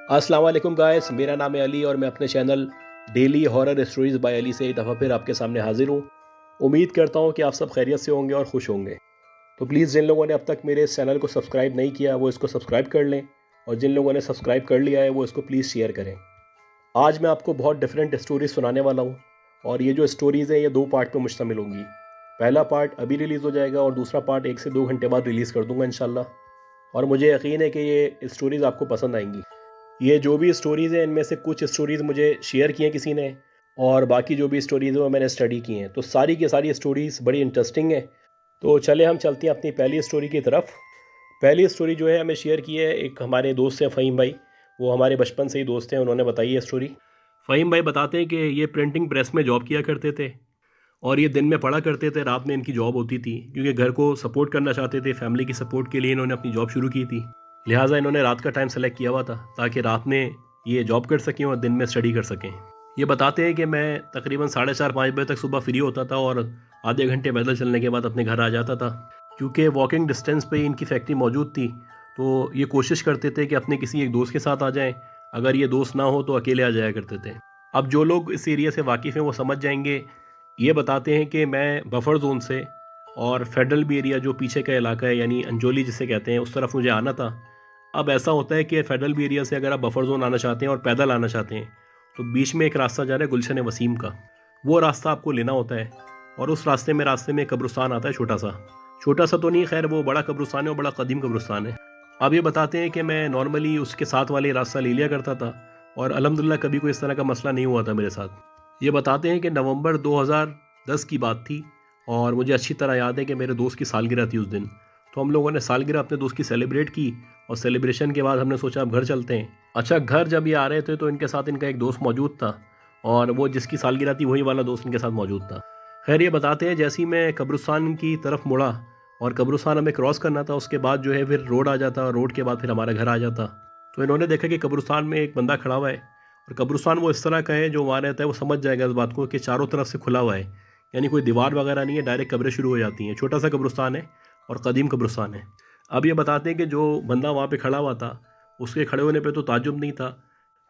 अस्सलाम वालेकुम गाइस, मेरा नाम है अली और मैं अपने channel daily horror stories by Ali से एक दफ़ा फिर आपके सामने हाजिर हूँ। उम्मीद करता हूँ कि आप सब खैरियत से होंगे और खुश होंगे। तो प्लीज़ जिन लोगों ने अब तक मेरे इस चैनल को सब्सक्राइब नहीं किया वो इसको सब्सक्राइब कर लें, और जिन लोगों ने सब्सक्राइब कर लिया है वो इसको प्लीज़ शेयर करें। आज मैं आपको बहुत डिफरेंट स्टोरीज़ सुनाने वाला हूँ, और ये जो स्टोरीज़ हैं ये 2 पार्ट पे मुश्तमिल होंगी। पहला पार्ट अभी रिलीज़ हो जाएगा और दूसरा पार्ट 1 से 2 घंटे बाद रिलीज़ कर दूँगा इंशाल्लाह। और मुझे यकीन है कि ये स्टोरीज़ आपको पसंद आएंगी। ये जो भी स्टोरीज़ हैं इनमें से कुछ स्टोरीज़ मुझे शेयर की हैं किसी ने, और बाकी जो भी स्टोरीज़ हैं वो मैंने स्टडी की हैं। तो सारी की सारी स्टोरीज़ बड़ी इंटरेस्टिंग हैं। तो चले हम चलते हैं अपनी पहली स्टोरी की तरफ। पहली स्टोरी जो है हमें शेयर की है एक हमारे दोस्त हैं फ़हीम भाई। वो हमारे बचपन से ही दोस्त हैं, उन्होंने बताई है स्टोरी। फ़हीम भाई बताते हैं कि ये प्रिंटिंग प्रेस में जॉब किया करते थे, और ये दिन में पढ़ा करते थे, रात में इनकी जॉब होती थी। क्योंकि घर को सपोर्ट करना चाहते थे, फैमिली की सपोर्ट के लिए इन्होंने अपनी जॉब शुरू की थी। लिहाजा इन्होंने रात का टाइम सेलेक्ट किया हुआ था ताकि रात में ये जॉब कर सकें और दिन में स्टडी कर सकें। ये बताते हैं कि मैं तकरीबन 4:30-5 बजे तक सुबह फ्री होता था और आधे घंटे पैदल चलने के बाद अपने घर आ जाता था। क्योंकि वॉकिंग डिस्टेंस पे ही इनकी फैक्ट्री मौजूद थी, तो ये कोशिश करते थे कि अपने किसी एक दोस्त के साथ आ जाएं। अगर ये दोस्त ना हो तो अकेले आ जाया करते थे। अब जो लोग इस एरिया से वाकिफ़ हैं वो समझ जाएंगे। ये बताते हैं कि मैं बफर जोन से और फेडरल बी एरिया जो पीछे का इलाका है यानी अंजोली जिसे कहते हैं, उस तरफ मुझे आना था। अब ऐसा होता है कि फेडरल बी एरिया से अगर आप बफर जोन आना चाहते हैं और पैदल आना चाहते हैं तो बीच में एक रास्ता जा रहा है गुलशन वसीम का। वो रास्ता आपको लेना होता है, और उस रास्ते में कब्रिस्तान आता है छोटा सा। छोटा सा तो नहीं, खैर वो बड़ा कब्रिस्तान है और बड़ा कदीम कब्रिस्तान है। अब ये बताते हैं कि मैं नॉर्मली उसके साथ वाले रास्ता ले लिया करता था, और अल्हम्दुलिल्लाह कभी कोई इस तरह का मसला नहीं हुआ था मेरे साथ। ये बताते हैं कि नवंबर 2010 की बात थी, और मुझे अच्छी तरह याद है कि मेरे दोस्त की सालगिरह थी उस दिन। तो हम लोगों ने सालगिरह अपने दोस्त की सेलिब्रेट की, और सेलिब्रेशन के बाद हमने सोचा अब घर चलते हैं। अच्छा, घर जब ये आ रहे थे तो इनके साथ इनका एक दोस्त मौजूद था, और वो जिसकी सालगिरह थी वही वाला दोस्त इनके साथ मौजूद था। खैर ये बताते हैं जैसे ही मैं कब्रिस्तान की तरफ मुड़ा और कब्रिस्तान हमें क्रॉस करना था, उसके बाद जो है फिर रोड आ जाता, और रोड के बाद फिर हमारा घर आ जाता। तो इन्होंने देखा कि कब्रिस्तान में एक बंदा खड़ा हुआ है, और कब्रिस्तान वो इस तरह का है, जो वहाँ रहता है वो समझ जाएगा इस बात को कि चारों तरफ से खुला हुआ है, यानी कोई दीवार वगैरह नहीं है, डायरेक्ट कब्रें शुरू हो जाती हैं। छोटा सा कब्रिस्तान है और कदीम कब्रिस्तान है। अब ये बताते हैं कि जो बंदा वहाँ पे खड़ा हुआ था उसके खड़े होने पे तो ताज्जुब नहीं था,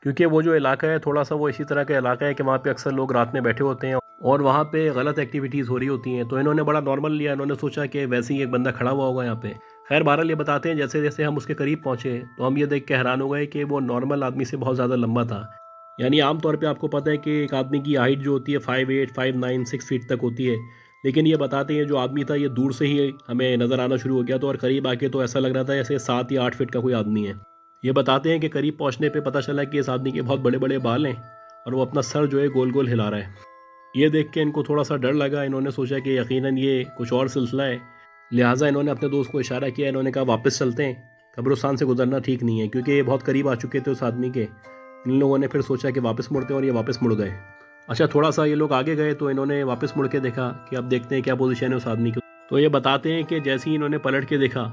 क्योंकि वो जो इलाका है थोड़ा सा वो इसी तरह का इलाका है कि वहाँ पे अक्सर लोग रात में बैठे होते हैं और वहाँ पे गलत एक्टिविटीज़ हो रही होती हैं। तो इन्होंने बड़ा नॉर्मल लिया, इन्होंने सोचा कि वैसे ही एक बंदा खड़ा हुआ होगा यहाँ पे। खैर बहरहाल ये बताते हैं जैसे जैसे हम उसके करीब पहुँचे तो हम ये देख के हैरान हो गए कि वो नॉर्मल आदमी से बहुत ज़्यादा लंबा था। यानी आमतौर पे आपको पता है कि एक आदमी की हाइट जो होती है 5'8", 5'9", 6 फीट तक होती है, लेकिन ये बताते हैं जो आदमी था ये दूर से ही हमें नज़र आना शुरू हो गया था, और करीब आके तो ऐसा लग रहा था जैसे 7 या 8 फीट का कोई आदमी है। ये बताते हैं कि करीब पहुंचने पे पता चला कि इस आदमी के बहुत बड़े बड़े बाल हैं, और वो अपना सर जो है गोल गोल हिला रहा है। ये देख के इनको थोड़ा सा डर लगा। इन्होंने सोचा कि यकीनन ये कुछ और सिलसिला है। लिहाजा इन्होंने अपने दोस्त को इशारा किया, इन्होंने कहा वापस चलते हैं, कब्रिस्तान से गुजरना ठीक नहीं है, क्योंकि ये बहुत करीब आ चुके थे उस आदमी के। इन लोगों ने फिर सोचा कि वापस मुड़ते हैं, और ये वापस मुड़ गए। अच्छा, थोड़ा सा ये लोग आगे गए तो इन्होंने वापस मुड़ के देखा कि अब देखते हैं क्या पोजीशन है उस आदमी की। तो ये बताते हैं कि जैसे ही इन्होंने पलट के देखा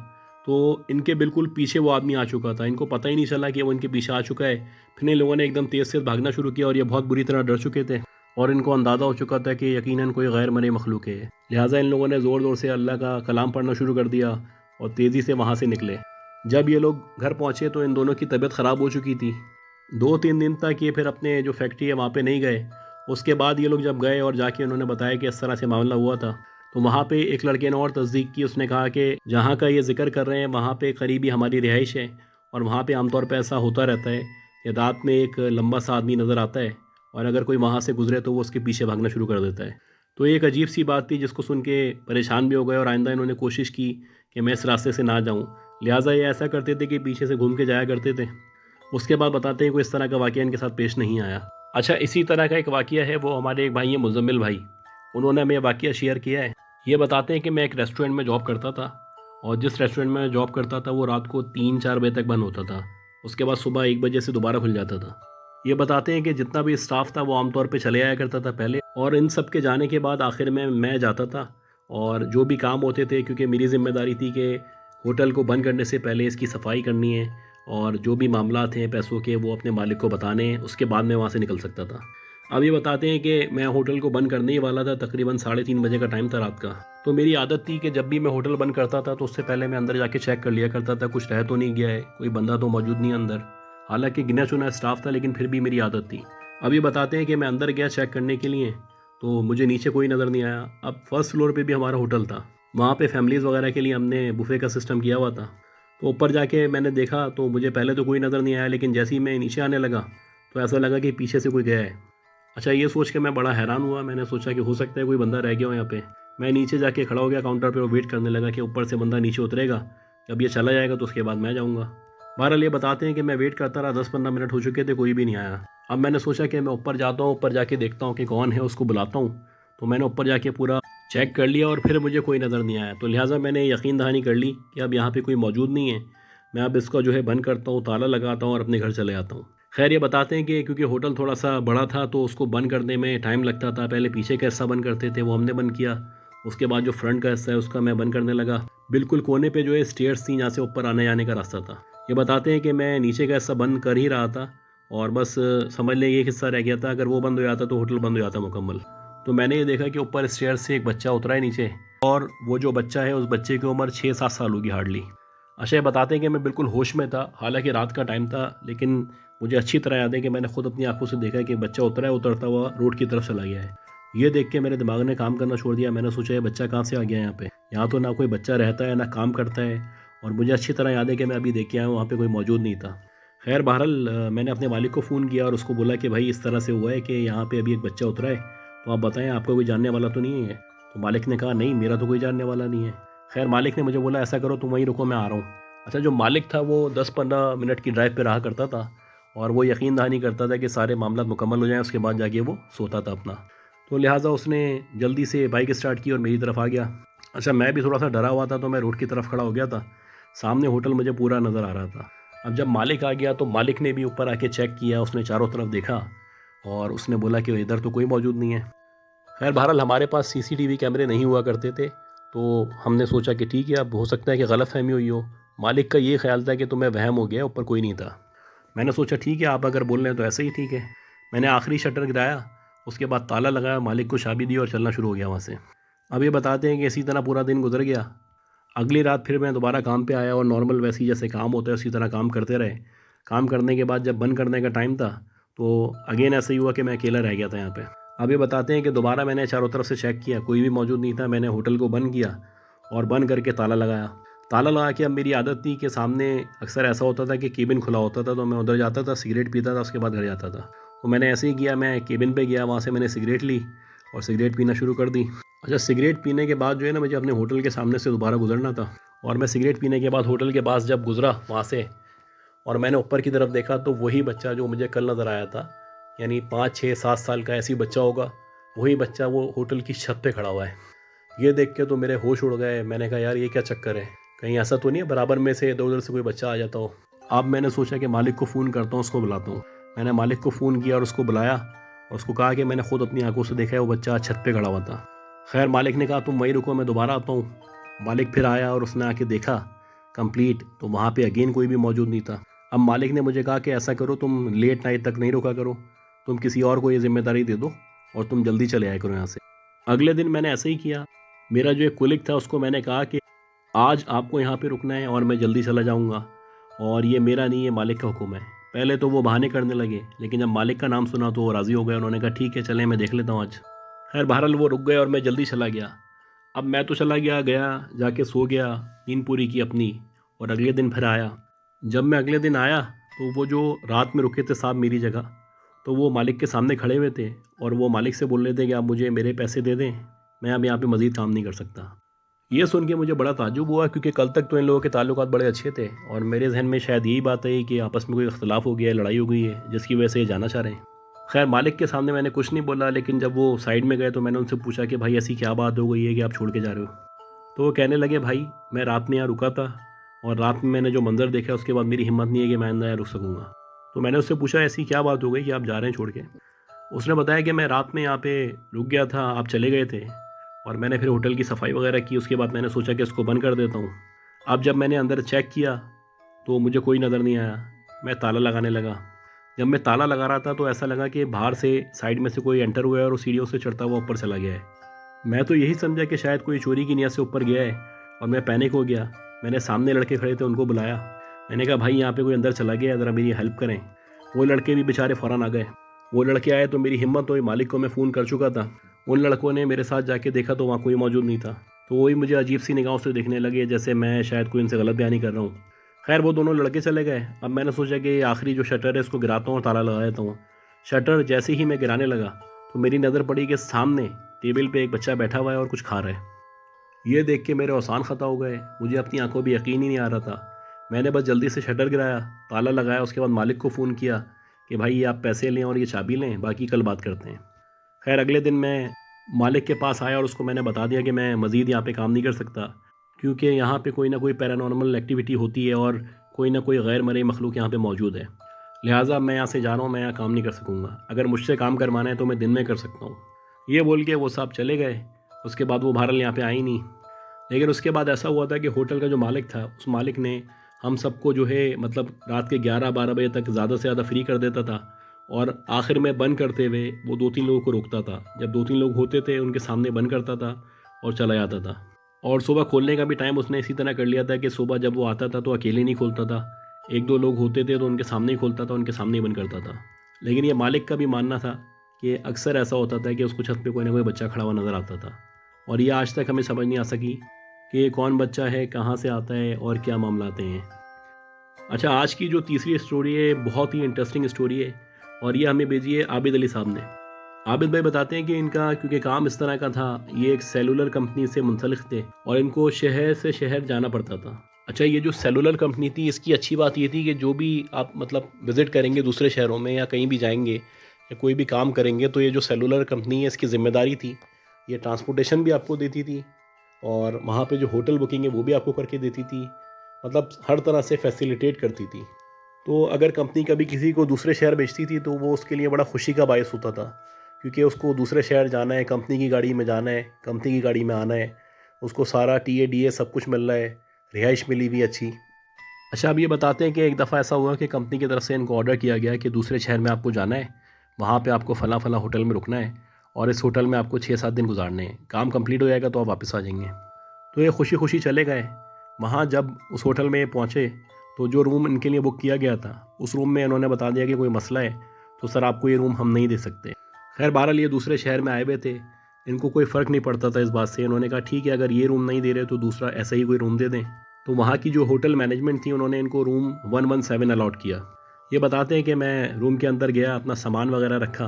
तो इनके बिल्कुल पीछे वो आदमी आ चुका था। इनको पता ही नहीं चला कि वो इनके पीछे आ चुका है। फिर इन लोगों ने एकदम तेज़ से भागना शुरू किया, और ये बहुत बुरी तरह डर चुके थे, और इनको अंदाज़ा हो चुका था कि यकीनन कोई गैर मरे मखलूक है। लिहाजा इन लोगों ने ज़ोर ज़ोर से अल्लाह का कलाम पढ़ना शुरू कर दिया और तेज़ी से वहाँ से निकले। जब ये लोग घर पहुँचे तो इन दोनों की तबीयत ख़राब हो चुकी थी। 2-3 दिन तक ये फिर अपने जो फैक्ट्री है वहाँ पे नहीं गए। उसके बाद ये लोग जब गए और जाके उन्होंने बताया कि इस तरह से मामला हुआ था, तो वहाँ पे एक लड़के ने और तस्दीक की। उसने कहा कि जहाँ का ये ज़िक्र कर रहे हैं वहाँ पे करीबी हमारी रिहाइश है, और वहाँ पे आमतौर पे ऐसा होता रहता है कि रात में एक लंबा सा आदमी नज़र आता है, और अगर कोई वहाँ से गुजरे तो वो उसके पीछे भागना शुरू कर देता है। तो ये एक अजीब सी बात थी जिसको सुन के परेशान भी हो गए, और आइंदा इन्होंने कोशिश की कि मैं इस रास्ते से ना जाऊँ। लिहाजा ये ऐसा करते थे कि पीछे से घूम के जाया करते थे। उसके बाद बताते हैं कोई इस तरह का वाक़या इनके साथ पेश नहीं आया। अच्छा, इसी तरह का एक वाक़या है, वो हमारे एक भाई हैं मुज़म्मिल भाई, उन्होंने हमें वाक़या शेयर किया है। ये बताते हैं कि मैं एक रेस्टोरेंट में जॉब करता था, और जिस रेस्टोरेंट में जॉब करता था वो रात को 3-4 बजे तक बंद होता था। उसके बाद सुबह 1 बजे से दोबारा खुल जाता था। ये बताते हैं कि जितना भी स्टाफ था वो आमतौर पे चले आया करता था पहले, और इन सब के जाने के बाद आखिर में मैं जाता था, और जो भी काम होते थे, क्योंकि मेरी ज़िम्मेदारी थी कि होटल को बंद करने से पहले इसकी सफाई करनी है, और जो भी मामलात हैं पैसों के वो अपने मालिक को बताने हैं, उसके बाद मैं वहाँ से निकल सकता था। अब ये बताते हैं कि मैं होटल को बंद करने ही वाला था, तकरीबन 3:30 बजे का टाइम था रात का। तो मेरी आदत थी कि जब भी मैं होटल बंद करता था तो उससे पहले मैं अंदर जाके चेक कर लिया करता था कुछ रह तो नहीं गया है, कोई बंदा तो मौजूद नहीं अंदर। हालांकि गिना चुना स्टाफ था, लेकिन फिर भी मेरी आदत थी। अब ये बताते हैं कि मैं अंदर गया चेक करने के लिए, तो मुझे नीचे कोई नज़र नहीं आया। अब फर्स्ट फ्लोर पे भी हमारा होटल था, वहाँ पे फैमिलीज़ वगैरह के लिए हमने बुफ़े का सिस्टम किया हुआ था। तो ऊपर जाके मैंने देखा तो मुझे पहले तो कोई नज़र नहीं आया, लेकिन जैसे ही मैं नीचे आने लगा तो ऐसा लगा कि पीछे से कोई गया है। अच्छा, ये सोच के मैं बड़ा हैरान हुआ। मैंने सोचा कि हो सकता है कोई बंदा रह गया हो यहाँ पे। मैं नीचे जाके खड़ा हो गया काउंटर पे और वेट करने लगा कि ऊपर से बंदा नीचे उतरेगा, जब ये चला जाएगा तो उसके बाद मैं जाऊँगा। बहरहाल ये बताते हैं कि मैं वेट करता रहा, 10-15 मिनट हो चुके थे, कोई भी नहीं आया। अब मैंने सोचा कि मैं ऊपर जाता हूँ, ऊपर जाके देखता हूँ कि कौन है, उसको बुलाता हूँ। तो मैंने ऊपर जाके पूरा चेक कर लिया और फिर मुझे कोई नज़र नहीं आया। तो लिहाजा मैंने यकीन दहानी कर ली कि अब यहाँ पे कोई मौजूद नहीं है। मैं अब इसको जो है बंद करता हूँ, ताला लगाता हूँ और अपने घर चले आता हूँ। खैर, ये बताते हैं कि क्योंकि होटल थोड़ा सा बड़ा था तो उसको बंद करने में टाइम लगता था। पहले पीछे का हिस्सा बंद करते थे, वो हमने बंद किया। उसके बाद जो फ्रंट का हिस्सा है उसका मैं बंद करने लगा। बिल्कुल कोने पे जो है स्टेयर्स थी, जहाँ से ऊपर आने जाने का रास्ता था। ये बताते हैं कि मैं नीचे का हिस्सा बंद कर ही रहा था और बस समझ लें ये हिस्सा रह गया था। अगर वो बंद हो जाता तो होटल बंद हो जाता मुकम्मल। तो मैंने ये देखा कि ऊपर स्टेयर से एक बच्चा उतरा है नीचे, और वो जो बच्चा है उस बच्चे की उम्र 6-7 साल होगी हार्डली। अच्छा, ये बताते हैं कि मैं बिल्कुल होश में था, हालांकि रात का टाइम था, लेकिन मुझे अच्छी तरह याद है कि मैंने खुद अपनी आंखों से देखा कि बच्चा उतरा है, उतरता हुआ रोड की तरफ चला गया है। ये देख के मेरे दिमाग ने काम करना छोड़ दिया। मैंने सोचा ये बच्चा कहाँ से आ गया यहाँ पे। यहाँ तो ना कोई बच्चा रहता है ना काम करता है, और मुझे अच्छी तरह याद है कि मैं अभी देख के आया हूँ, वहाँ पे कोई मौजूद नहीं था। खैर बहरहाल मैंने अपने मालिक को फ़ोन किया और उसको बोला कि भाई इस तरह से हुआ है कि यहाँ पे अभी एक बच्चा उतरा है, तो आप बताएं आपका कोई जानने वाला तो नहीं है। तो मालिक ने कहा नहीं, मेरा तो कोई जानने वाला नहीं है। खैर मालिक ने मुझे बोला ऐसा करो तुम वहीं रुको, मैं आ रहा हूँ। अच्छा, जो मालिक था वो 10-15 मिनट की ड्राइव पे रहा करता था, और वो यकीन दहानी करता था कि सारे मामला मुकम्मल हो जाएं, उसके बाद जाके वो सोता था अपना। तो लिहाजा उसने जल्दी से बाइक स्टार्ट की और मेरी तरफ आ गया। अच्छा, मैं भी थोड़ा सा डरा हुआ था, तो मैं रोड की तरफ खड़ा हो गया था। सामने होटल मुझे पूरा नज़र आ रहा था। अब जब मालिक आ गया तो मालिक ने भी ऊपर आके चेक किया, उसने चारों तरफ देखा और उसने बोला कि इधर तो कोई मौजूद नहीं है। खैर बहरहाल हमारे पास सीसीटीवी कैमरे नहीं हुआ करते थे, तो हमने सोचा कि ठीक है, अब हो सकता है कि गलतफहमी हुई हो। मालिक का ये ख्याल था कि तुम्हें वहम हो गया, ऊपर कोई नहीं था। मैंने सोचा ठीक है, आप अगर बोल रहे हैं तो ऐसे ही ठीक है। मैंने आखिरी शटर गिराया, उसके बाद ताला लगाया, मालिक को चाबी दी और चलना शुरू हो गया वहाँ से। अब ये बताते हैं कि इसी तरह पूरा दिन गुजर गया। अगली रात फिर मैं दोबारा काम पे आया और नॉर्मल वैसे ही जैसे काम होता है उसी तरह काम करते रहे। काम करने के बाद जब बंद करने का टाइम था तो अगेन ऐसे ही हुआ कि मैं अकेला रह गया था यहाँ पे। अब ये बताते हैं कि दोबारा मैंने चारों तरफ से चेक किया, कोई भी मौजूद नहीं था। मैंने होटल को बंद किया और बंद करके ताला लगाया। ताला लगा के अब मेरी आदत थी कि सामने अक्सर ऐसा होता था कि केबिन खुला होता था, तो मैं उधर जाता था, सिगरेट पीता था, उसके बाद घर जाता था। तो मैंने ऐसे ही किया, मैं केबिन पे गया, वहाँ से मैंने सिगरेट ली और सिगरेट पीना शुरू कर दी। अच्छा, सिगरेट पीने के बाद जो है ना, मुझे अपने होटल के सामने से दोबारा गुजरना था, और मैं सिगरेट पीने के बाद होटल के पास जब गुजरा वहाँ से, और मैंने ऊपर की तरफ देखा तो वही बच्चा जो मुझे कल नज़र आया था, यानी 5-6-7 साल का ऐसी बच्चा होगा, वही बच्चा वो होटल की छत पे खड़ा हुआ है। ये देख के तो मेरे होश उड़ गए। मैंने कहा यार ये क्या चक्कर है, कहीं ऐसा तो नहीं है बराबर में से इधर उधर से कोई बच्चा आ जाता हो। अब मैंने सोचा कि मालिक को फ़ोन करता हूँ, उसको बुलाता हूँ। मैंने मालिक को फ़ोन किया और उसको बुलाया और उसको कहा कि मैंने खुद अपनी आंखों से देखा है वो बच्चा छत पे खड़ा हुआ था। खैर मालिक ने कहा तुम वहीं रुको, मैं दोबारा आता हूँ। मालिक फिर आया और उसने आके देखा कंप्लीट, तो वहाँ पे अगेन कोई भी मौजूद नहीं था। अब मालिक ने मुझे कहा कि ऐसा करो, तुम लेट नाइट तक नहीं रुका करो, तुम किसी और को ये जिम्मेदारी दे दो और तुम जल्दी चले आया करो यहाँ से। अगले दिन मैंने ऐसे ही किया। मेरा जो एक कुलिक था उसको मैंने कहा कि आज आपको यहाँ पे रुकना है और मैं जल्दी चला जाऊँगा, और ये मेरा नहीं, ये मालिक का हुक्म है। पहले तो वो बहाने करने लगे, लेकिन जब मालिक का नाम सुना तो वो राज़ी हो गए। उन्होंने कहा ठीक है चलें, मैं देख लेता हूँ आज। खैर बहरहाल वो रुक गए और मैं जल्दी चला गया। अब मैं तो चला गया जाके सो गया, नींद पूरी की अपनी, और अगले दिन फिर आया। जब मैं अगले दिन आया तो वो जो रात में रुके थे साहब मेरी जगह, तो वो मालिक के सामने खड़े हुए थे और वो मालिक से बोल रहे थे कि आप मुझे मेरे पैसे दे दें, मैं अब यहाँ पे मज़ीद काम नहीं कर सकता। ये सुन के मुझे बड़ा ताज्जुब हुआ, क्योंकि कल तक तो इन लोगों के ताल्लुकात बड़े अच्छे थे और मेरे जहन में शायद यही बात है कि आपस में कोई इख्तलाफ हो गया है, लड़ाई हो गई है, जिसकी वजह से ये जाना चाह रहे हैं। खैर मालिक के सामने मैंने कुछ नहीं बोला, लेकिन जब वो साइड में गए तो मैंने उनसे पूछा कि भाई ऐसी क्या बात हो गई है कि आप छोड़ के जा रहे हो। तो वो कहने लगे भाई मैं रात में यहाँ रुका था और रात में मैंने जो मंज़र देखा उसके बाद मेरी हिम्मत नहीं है कि मैं अंदर यहाँ रुक सकूँगा। तो मैंने उससे पूछा ऐसी क्या बात हो गई कि आप जा रहे हैं छोड़ के। उसने बताया कि मैं रात में यहाँ पे रुक गया था, आप चले गए थे, और मैंने फिर होटल की सफाई वगैरह की। उसके बाद मैंने सोचा कि इसको बंद कर देता हूँ। अब जब मैंने अंदर चेक किया तो मुझे कोई नज़र नहीं आया। मैं ताला लगाने लगा। जब मैं ताला लगा रहा था तो ऐसा लगा कि बाहर से साइड में से कोई एंटर हुआ है और सीढ़ियों से चढ़ता हुआ ऊपर चला गया है। मैं तो यही समझा कि शायद कोई चोरी की नियत से ऊपर गया है और मैं पैनिक हो गया। मैंने सामने लड़के खड़े थे उनको बुलाया। मैंने कहा भाई यहाँ पे कोई अंदर चला गया, ज़रा मेरी हेल्प करें। वो लड़के भी बेचारे फ़ौरन आ गए। वो लड़के आए तो मेरी हिम्मत हुई, मालिक को मैं फ़ोन कर चुका था। उन लड़कों ने मेरे साथ जाके देखा तो वहाँ कोई मौजूद नहीं था। तो वही मुझे अजीब सी निगाहों से देखने लगे, जैसे मैं शायद कोई इनसे गलत बयानी कर रहा हूँ। खैर वो दोनों लड़के चले गए। अब मैंने सोचा कि आखिरी जो शटर है इसको गिराता हूँ और ताला लगा देता हूँ। शटर जैसे ही मैं गिराने लगा तो मेरी नज़र पड़ी कि सामने टेबल पे एक बच्चा बैठा हुआ है और कुछ खा रहा है। ये देख के मेरे औसान ख़ता हो गए। मुझे अपनी आंखों पर यकीन ही नहीं आ रहा था। मैंने बस जल्दी से शटर गिराया, ताला लगाया, उसके बाद मालिक को फ़ोन किया कि भाई आप पैसे लें और ये चाबी लें, बाकी कल बात करते हैं। खैर अगले दिन मैं मालिक के पास आया और उसको मैंने बता दिया कि मैं मज़ीद यहाँ पे काम नहीं कर सकता, क्योंकि यहाँ पे कोई ना कोई पैरानॉर्मल एक्टिविटी होती है और कोई ना कोई गैर मरई मखलूक यहाँ पे मौजूद है। लिहाजा मैं यहाँ से जा रहा हूँ, मैं यहाँ काम नहीं कर सकूँगा। अगर मुझसे काम करवाना है तो मैं दिन में कर सकता हूँ। ये बोल के वो साहब चले गए। उसके बाद वो बहरहाल यहाँ पे आई नहीं। लेकिन उसके बाद ऐसा हुआ था कि होटल का जो मालिक था, उस मालिक ने हम सबको जो है मतलब रात के 11-12 बजे तक ज़्यादा से ज़्यादा फ्री कर देता था और आखिर में बंद करते हुए वो 2-3 लोगों को रोकता था। जब 2-3 लोग होते थे उनके सामने बंद करता था और चला जाता था। और सुबह खोलने का भी टाइम उसने इसी तरह कर लिया था कि सुबह जब वो आता था तो अकेले नहीं खोलता था, 1-2 लोग होते थे तो उनके सामने ही खोलता था, उनके सामने ही बंद करता था। लेकिन ये मालिक का भी मानना था कि अक्सर ऐसा होता था कि उसको छत पे कोई ना कोई बच्चा खड़ा हुआ नज़र आता था। और ये आज तक हमें समझ नहीं आ सकी कि ये कौन बच्चा है, कहाँ से आता है और क्या मामलाते हैं। अच्छा, आज की जो तीसरी स्टोरी है बहुत ही इंटरेस्टिंग स्टोरी है और ये हमें भेजी है आबिद अली साहब ने। आबिद भाई बताते हैं कि इनका क्योंकि काम इस तरह का था, ये एक सेलुलर कंपनी से मुंसलिक थे और इनको शहर से शहर जाना पड़ता था। अच्छा, ये जो सेलुलर कंपनी थी इसकी अच्छी बात ये थी कि जो भी आप मतलब विज़िट करेंगे दूसरे शहरों में या कहीं भी जाएंगे या कोई भी काम करेंगे तो ये जो सेलुलर कंपनी है इसकी ज़िम्मेदारी थी, ये ट्रांसपोर्टेशन भी आपको देती थी और वहाँ पे जो होटल बुकिंग है वो भी आपको करके देती थी। मतलब हर तरह से फैसिलिटेट करती थी। तो अगर कंपनी कभी किसी को दूसरे शहर भेजती थी तो वो उसके लिए बड़ा खुशी का बायस होता था, क्योंकि उसको दूसरे शहर जाना है, कंपनी की गाड़ी में जाना है, कंपनी की गाड़ी में आना है, उसको सारा टीए डीए सब कुछ मिल रहा है, रिहाइश मिली हुई अच्छी। अच्छा, अब ये बताते हैं कि एक दफ़ा ऐसा हुआ कि कंपनी की तरफ से इनको ऑर्डर किया गया कि दूसरे शहर में आपको जाना है, वहाँ पे आपको फ़लाँ फ़लाँ होटल में रुकना है और इस होटल में आपको 6-7 दिन गुजारने हैं। काम कंप्लीट हो जाएगा तो आप वापस आ जाएंगे। तो ये खुशी खुशी चले गए। वहाँ जब उस होटल में पहुँचे तो जो रूम इनके लिए बुक किया गया था, उस रूम में इन्होंने बता दिया कि कोई मसला है तो सर आपको ये रूम हम नहीं दे सकते। खैर बहरहाल ये दूसरे शहर में आए हुए थे, इनको कोई फ़र्क नहीं पड़ता था इस बात से। इन्होंने कहा ठीक है, अगर ये रूम नहीं दे रहे तो दूसरा ऐसा ही कोई रूम दे दें। तो वहाँ की जो होटल मैनेजमेंट थी उन्होंने इनको रूम 117 अलॉट किया। ये बताते हैं कि मैं रूम के अंदर गया, अपना सामान वगैरह रखा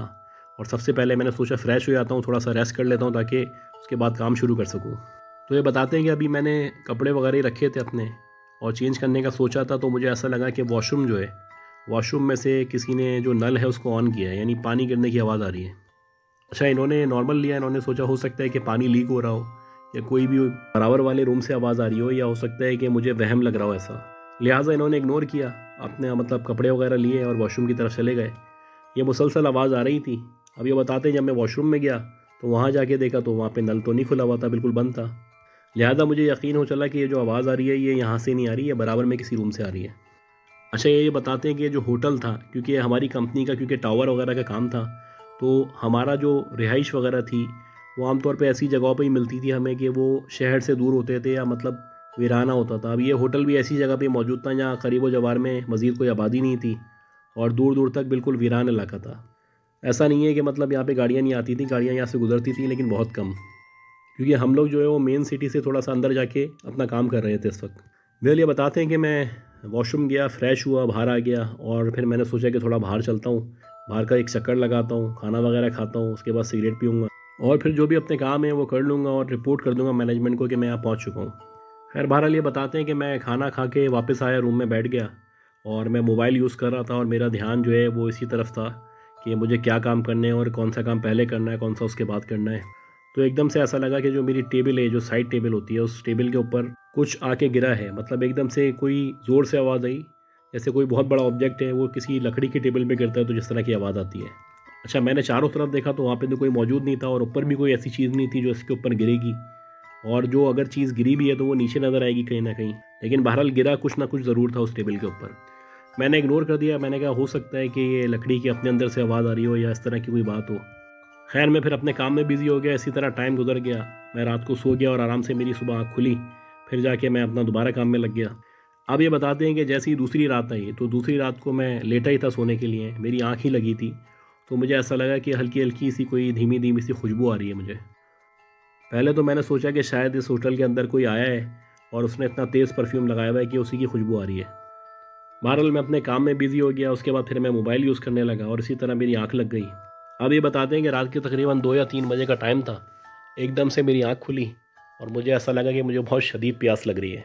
और सबसे पहले मैंने सोचा फ़्रेश हो जाता हूँ, थोड़ा सा रेस्ट कर लेता हूँ ताकि उसके बाद काम शुरू कर सकूँ। तो ये बताते हैं कि अभी मैंने कपड़े वगैरह रखे थे अपने और चेंज करने का सोचा था, तो मुझे ऐसा लगा कि वॉशरूम जो है, वॉशरूम में से किसी ने जो नल है उसको ऑन किया है, यानी पानी गिरने की आवाज़ आ रही है। अच्छा, इन्होंने नॉर्मल लिया, इन्होंने सोचा हो सकता है कि पानी लीक हो रहा हो या कोई भी बराबर वाले रूम से आवाज़ आ रही हो, या हो सकता है कि मुझे वहम लग रहा हो ऐसा। लिहाजा इन्होंने इग्नोर किया, अपने मतलब कपड़े वगैरह लिए और वॉशरूम की तरफ चले गए। ये मुसलसल आवाज़ आ रही थी। अब ये बताते हैं जब मैं वॉशरूम में गया तो वहाँ जाके देखा तो वहाँ पे नल तो नहीं खुला हुआ था, बिल्कुल बंद था। लिहाजा मुझे यकीन हो चला कि ये जो आवाज़ आ रही है ये यहाँ से नहीं आ रही है, बराबर में किसी रूम से आ रही है। अच्छा, ये बताते हैं कि ये जो होटल था, क्योंकि ये हमारी कंपनी का क्योंकि टावर वगैरह का काम था, तो हमारा जो रिहाइश वगैरह थी वो आमतौर पे ऐसी जगहों पे ही मिलती थी हमें कि वो शहर से दूर होते थे या मतलब वीराना होता था। अब ये होटल भी ऐसी जगह पे मौजूद था जहाँ करीब व जवार में मज़ीद कोई आबादी नहीं थी और दूर दूर तक बिल्कुल वीरान इलाका था। ऐसा नहीं है कि मतलब यहाँ पे गाड़ियाँ नहीं आती थी, गाड़ियाँ यहाँ से गुजरती थी लेकिन बहुत कम, क्योंकि हम लोग जो है वो मेन सिटी से थोड़ा सा अंदर जाके अपना काम कर रहे थे इस वक्त। मेरे ये बताते हैं कि मैं वॉशरूम गया, फ़्रेश हुआ, बाहर आ गया और फिर मैंने सोचा कि थोड़ा बाहर चलता हूँ, बाहर का एक चक्कर लगाता हूँ, खाना वगैरह खाता हूँ, उसके बाद सिगरेट पीऊँगा और फिर जो भी अपने काम है वो कर लूँगा और रिपोर्ट कर दूँगा मैनेजमेंट को कि मैं यहाँ पहुँच चुका हूँ। खैर बहरहाल ये बताते हैं कि मैं खाना खा के वापस आया, रूम में बैठ गया और मैं मोबाइल यूज़ कर रहा था और मेरा ध्यान जो है वो इसी तरफ था कि मुझे क्या काम करने हैं और कौन सा काम पहले करना है, कौन सा उसके बाद करना है। तो एकदम से ऐसा लगा कि जो मेरी टेबल है, जो साइड टेबल होती है, उस टेबल के ऊपर कुछ आके गिरा है। मतलब एकदम से कोई ज़ोर से आवाज़ आई, जैसे कोई बहुत बड़ा ऑब्जेक्ट है वो किसी लकड़ी की टेबल पे गिरता है तो जिस तरह की आवाज़ आती है। अच्छा, मैंने चारों तरफ देखा तो वहाँ पे तो कोई मौजूद नहीं था और ऊपर भी कोई ऐसी चीज़ नहीं थी जो इसके ऊपर गिरेगी, और जो अगर चीज़ गिरी भी है तो वो नीचे नज़र आएगी कहीं ना कहीं। लेकिन बहरहाल गिरा कुछ ना कुछ ज़रूर था उस टेबल के ऊपर। मैंने इग्नोर कर दिया, मैंने कहा हो सकता है कि ये लकड़ी की अपने अंदर से आवाज़ आ रही हो या इस तरह की कोई बात हो। खैर मैं फिर अपने काम में बिज़ी हो गया, इसी तरह टाइम गुजर गया। मैं रात को सो गया और आराम से मेरी सुबह आँख खुली, फिर जाके मैं अपना दोबारा काम में लग गया। अब ये बताते हैं कि जैसी दूसरी रात आई तो दूसरी रात को मैं लेटा ही था सोने के लिए, मेरी आँख ही लगी थी, तो मुझे ऐसा लगा कि हल्की हल्की सी कोई धीमी धीमी सी खुशबू आ रही है मुझे। पहले तो मैंने सोचा कि शायद इस होटल के अंदर कोई आया है और उसने इतना तेज़ परफ्यूम लगाया हुआ है कि उसी की खुशबू आ रही है। बहरहाल मैं अपने काम में बिज़ी हो गया, उसके बाद फिर मैं मोबाइल यूज़ करने लगा और इसी तरह मेरी आँख लग गई। अब ये बताते हैं कि रात के तकरीबन 2 या 3 बजे का टाइम था। एकदम से मेरी आँख खुली और मुझे ऐसा लगा कि मुझे बहुत शदीद प्यास लग रही है।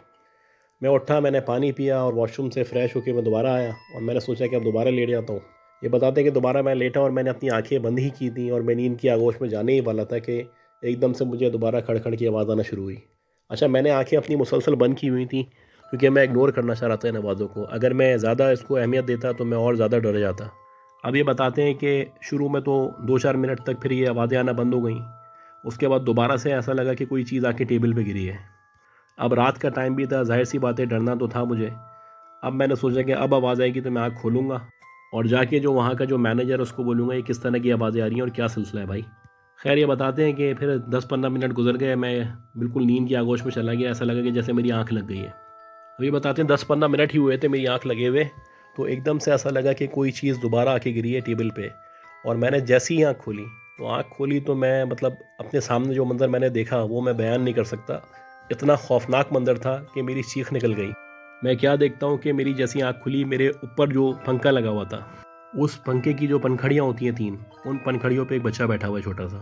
मैं उठा, मैंने पानी पिया और वॉशरूम से फ़्रेश होकर मैं दोबारा आया और मैंने सोचा कि अब दोबारा लेट जाता हूँ। ये बताते हैं कि दोबारा मैं लेटा और मैंने अपनी आंखें बंद ही की थी और मैं नींद की आगोश में जाने ही वाला था कि एकदम से मुझे दोबारा खड़खड़ की आवाज़ आना शुरू हुई। अच्छा, मैंने आंखें अपनी मुसलसल बंद की हुई थी क्योंकि मैं इग्नोर करना चाह रहा था इन आवाज़ों को। अगर मैं ज़्यादा इसको अहमियत देता तो मैं और ज़्यादा डर जाता। अब ये बताते हैं कि शुरू में तो 2-4 मिनट तक फिर ये आवाज़ें आना बंद हो गई। उसके बाद दोबारा से ऐसा लगा कि कोई चीज़ आके टेबल पे गिरी है। अब रात का टाइम भी था, ज़ाहिर सी बात है डरना तो था मुझे। अब मैंने सोचा कि अब आवाज़ आएगी तो मैं आँख खोलूँगा और जाके जो वहाँ का जो मैनेजर है उसको बोलूँगा ये किस तरह की आवाज़ें आ रही हैं और क्या सिलसिला है भाई। खैर ये बताते हैं कि फिर 10-15 मिनट गुजर गए, मैं बिल्कुल नींद की आगोश में चला गया, ऐसा लगा कि जैसे मेरी आँख लग गई है। अब ये बताते हैं 10-15 मिनट ही हुए थे मेरी आँख लगे हुए, तो एकदम से ऐसा लगा कि कोई चीज़ दोबारा आके गिरी है टेबल पे और मैंने जैसे ही आँख खोली तो मैं मतलब अपने सामने जो मंज़र मैंने देखा वो मैं बयान नहीं कर सकता। इतना खौफनाक मंज़र था कि मेरी चीख निकल गई। मैं क्या देखता हूँ कि मेरी जैसी आँख खुली, मेरे ऊपर जो पंखा लगा हुआ था, उस पंखे की जो पंखड़ियाँ होती हैं 3, उन पंखड़ियों पे एक बच्चा बैठा हुआ है छोटा सा।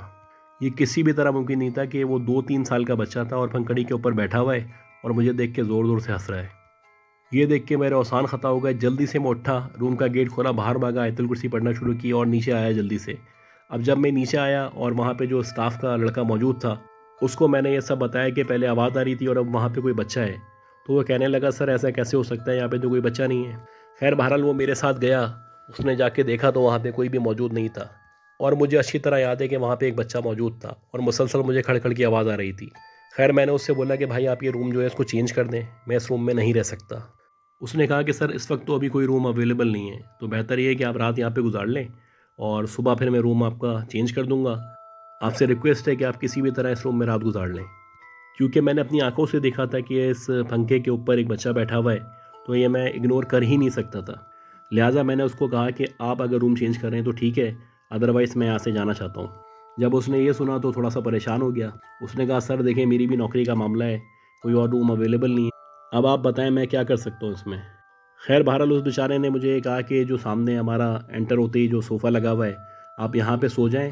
ये किसी भी तरह मुमकिन नहीं था कि वो 2-3 साल का बच्चा था और पंखड़ी के ऊपर बैठा हुआ है और मुझे देख के ज़ोर ज़ोर से हंस रहा है। ये देख के मेरे औसान ख़ता हो गए। जल्दी से मैं उठा, रूम का गेट खोला, बाहर भागा, आयतुल कुर्सी पढ़ना शुरू की और नीचे आया जल्दी से। अब जब मैं नीचे आया और वहाँ पे जो स्टाफ का लड़का मौजूद था, उसको मैंने ये सब बताया कि पहले आवाज़ आ रही थी और अब वहाँ पे कोई बच्चा है। तो वो कहने लगा, सर ऐसा कैसे हो सकता है, यहाँ पे तो कोई बच्चा नहीं है। खैर बहरहाल वो मेरे साथ गया, उसने जाके देखा तो वहाँ पे कोई भी मौजूद नहीं था और मुझे अच्छी तरह याद है कि वहाँ पे एक बच्चा मौजूद था और मुसलसल मुझे खड़-खड़ की आवाज़ आ रही थी। खैर मैंने उससे बोला कि भाई आप ये रूम जो है इसको चेंज कर दें, मैं इस रूम में नहीं रह सकता। उसने कहा कि सर इस वक्त तो अभी कोई रूम अवेलेबल नहीं है, तो बेहतर ये है कि आप रात यहाँ पे गुजार लें और सुबह फिर मैं रूम आपका चेंज कर दूँगा। आपसे रिक्वेस्ट है कि आप किसी भी तरह इस रूम में रात गुजार लें। क्योंकि मैंने अपनी आंखों से देखा था कि इस पंखे के ऊपर एक बच्चा बैठा हुआ है, तो ये मैं इग्नोर कर ही नहीं सकता था। लिहाजा मैंने उसको कहा कि आप अगर रूम चेंज कर रहे हैं तो ठीक है, अदरवाइज़ मैं यहाँ से जाना चाहता हूँ। जब उसने ये सुना तो थोड़ा सा परेशान हो गया। उसने कहा, सर देखें मेरी भी नौकरी का मामला है, कोई और रूम अवेलेबल नहीं है, अब आप बताएं मैं क्या कर सकता हूँ इसमें। खैर बहरहाल उस बेचारे ने मुझे कहा कि जो सामने हमारा एंटर होते ही जो सोफ़ा लगा हुआ है, आप यहाँ पे सो जाएं,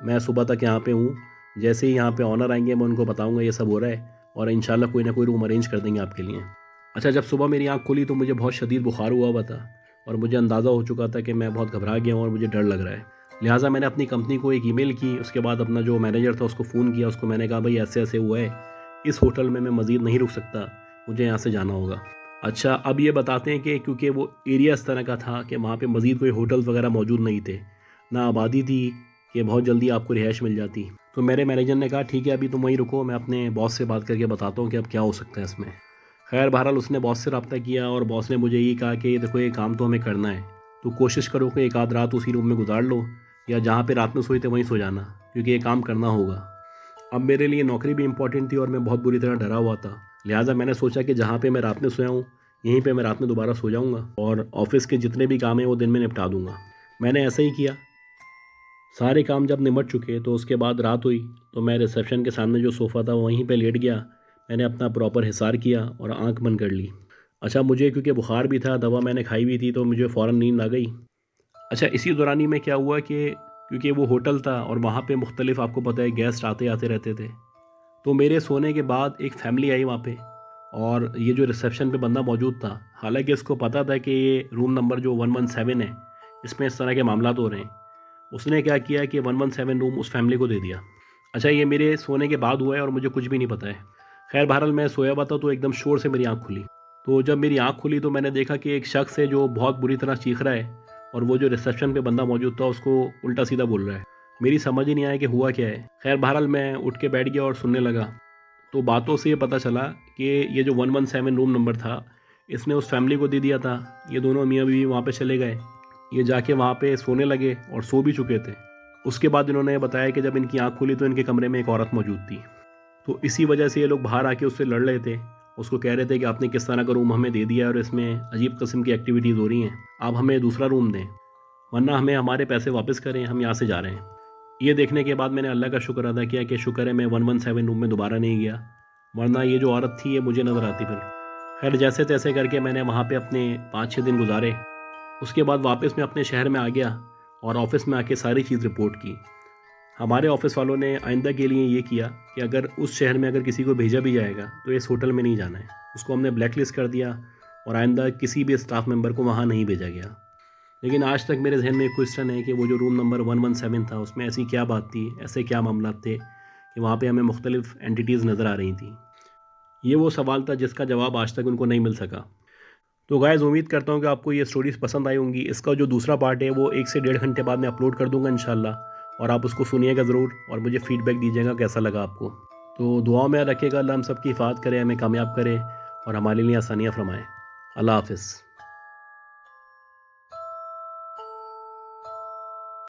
मैं सुबह तक यहाँ पे हूँ। जैसे ही यहाँ पे ऑनर आएंगे मैं उनको बताऊँगा ये सब हो रहा है और इंशाल्लाह कोई ना कोई रूम अरेंज कर देंगे आपके लिए। अच्छा, जब सुबह मेरी आँख खुली तो मुझे बहुत शदीद बुखार हुआ था और मुझे अंदाज़ा हो चुका था कि मैं बहुत घबरा गया हूँ और मुझे डर लग रहा है। लिहाजा मैंने अपनी कंपनी को एक ईमेल की, उसके बाद अपना जो मैनेजर था उसको फ़ोन किया, उसको मैंने कहा भाई ऐसे-ऐसे हुआ है, इस होटल में मैं मज़ीद नहीं रुक सकता, मुझे यहाँ से जाना होगा। अच्छा, अब ये बताते हैं कि क्योंकि वो एरिया इस तरह का था कि वहाँ पे मज़ीद कोई होटल्स वगैरह मौजूद नहीं थे, ना आबादी थी कि बहुत जल्दी आपको रिहाइश मिल जाती। तो मेरे मैनेजर ने कहा ठीक है अभी तुम वहीं रुको, मैं अपने बॉस से बात करके बताता हूँ कि अब क्या हो सकता है इसमें। खैर बहरहाल उसने बॉस से रब्ता किया और बॉस ने मुझे ये कहा कि देखो ये काम तो हमें करना है, तो कोशिश करो कि एक आध रात उसी रूम में गुजार लो या जहाँ पे रात में सोए थे वहीं सो जाना, क्योंकि ये काम करना होगा। अब मेरे लिए नौकरी भी इम्पोर्टेंट थी और मैं बहुत बुरी तरह डरा हुआ था। लिहाजा मैंने सोचा कि जहाँ पे मैं रात में सोया हूँ यहीं पे मैं रात में दोबारा सो जाऊँगा और ऑफिस के जितने भी काम हैं वो दिन में निपटा दूँगा। मैंने ऐसा ही किया। सारे काम जब निमट चुके तो उसके बाद रात हुई तो मैं रिसेप्शन के सामने जो सोफ़ा था वहीं पे लेट गया। मैंने अपना प्रॉपर हिसार किया और आंख बंद कर ली। अच्छा, मुझे क्योंकि बुखार भी था, दवा मैंने खाई हुई थी, तो मुझे फ़ौरन नींद आ गई। अच्छा, इसी दौरान ही में क्या हुआ कि क्योंकि वो होटल था और वहाँ पे मुख्तलिफ आपको पता है गेस्ट आते आते रहते थे, तो मेरे सोने के बाद एक फ़ैमिली आई वहाँ पे और ये जो रिसेप्शन पे बंदा मौजूद था, हालांकि इसको पता था कि ये रूम नंबर जो 117 है इसमें इस तरह के मामला हो रहे हैं, उसने क्या किया कि 117 रूम उस फैमिली को दे दिया। अच्छा, ये मेरे सोने के बाद हुआ है और मुझे कुछ भी नहीं पता है। खैर बहरहाल मैं सोया हुआ था तो एकदम शोर से मेरी आँख खुली। तो जब मेरी आँख खुली तो मैंने देखा कि एक शख्स है जो बहुत बुरी तरह चीख रहा है और वो जो रिसेप्शन पे बंदा मौजूद था उसको उल्टा सीधा बोल रहा है। मेरी समझ ही नहीं आया कि हुआ क्या है। खैर बहरहाल मैं उठ के बैठ गया और सुनने लगा। तो बातों से ये पता चला कि ये जो 117 रूम नंबर था इसने उस फैमिली को दे दिया था। ये दोनों मियाँ बीवी वहाँ पे चले गए, ये जाके वहाँ पे सोने लगे और सो भी चुके थे। उसके बाद इन्होंने बताया कि जब इनकी आँख खुली तो इनके कमरे में एक औरत मौजूद थी, तो इसी वजह से ये लोग बाहर आके उससे लड़ रहे थे उसको कह रहे थे कि आपने किस तरह का रूम हमें दे दिया है और इसमें अजीब किस्म की एक्टिविटीज़ हो रही हैं, आप हमें दूसरा रूम दें वरना हमें हमारे पैसे वापस करें, हम यहाँ से जा रहे हैं। ये देखने के बाद मैंने अल्लाह का शुक्र अदा किया कि शुक्र है मैं 117 रूम में दोबारा नहीं गया, वरना ये जो औरत थी ये मुझे नज़र आती फिर। खैर जैसे तैसे करके मैंने वहाँ पे अपने 5-6 दिन गुजारे। उसके बाद वापस मैं अपने शहर में आ गया और ऑफ़िस में आके सारी चीज़ रिपोर्ट की। हमारे ऑफ़िस वालों ने आइंदा के लिए ये किया कि अगर उस शहर में अगर किसी को भेजा भी जाएगा तो इस होटल में नहीं जाना है। उसको हमने ब्लैक लिस्ट कर दिया और आइंदा किसी भी स्टाफ मेंबर को वहाँ नहीं भेजा गया। लेकिन आज तक मेरे जहन में एक क्वेश्चन है कि वो जो रूम नंबर 117 था उसमें ऐसी क्या बात थी, ऐसे क्या मामला थे कि वहाँ पे हमें मुख्तलिफ़ एंटिटीज़ नज़र आ रही थी। ये वो सवाल था जिसका जवाब आज तक उनको नहीं मिल सका। तो गाइस उम्मीद करता हूँ कि आपको ये स्टोरीज़ पसंद आई होंगी। इसका जो दूसरा पार्ट है वो 1 से 1.5 घंटे बाद मैं अपलोड कर दूँगा इंशाल्लाह, और आप उसको सुनिएगा ज़रूर और मुझे फ़ीडबैक दीजिएगा कैसा लगा आपको। तो दुआओं में याद रखिएगा, अल्लाह हम सब की हिफाज़त करे, हमें कामयाब करे और हमारे लिए आसानियाँ फ़रमाए। अल्लाह हाफ़िज़।